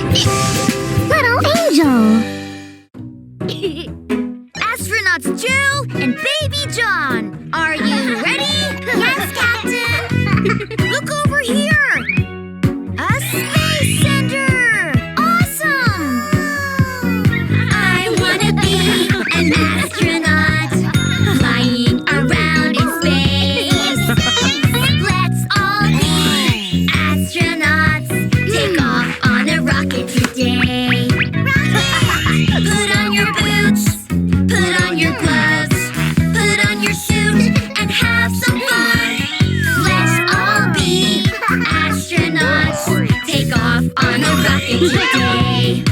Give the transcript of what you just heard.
Little angel. Astronauts Jill and Baby John, are you ready? Yes, Captain. Look over here! A space center! Awesome! I wanna be an astronaut, flying around in space. Let's all be astronauts, take off on a rocket today. Put on your boots, put on your gloves, put on your suit and have some fun. Let's all be astronauts, take off on a rocket today.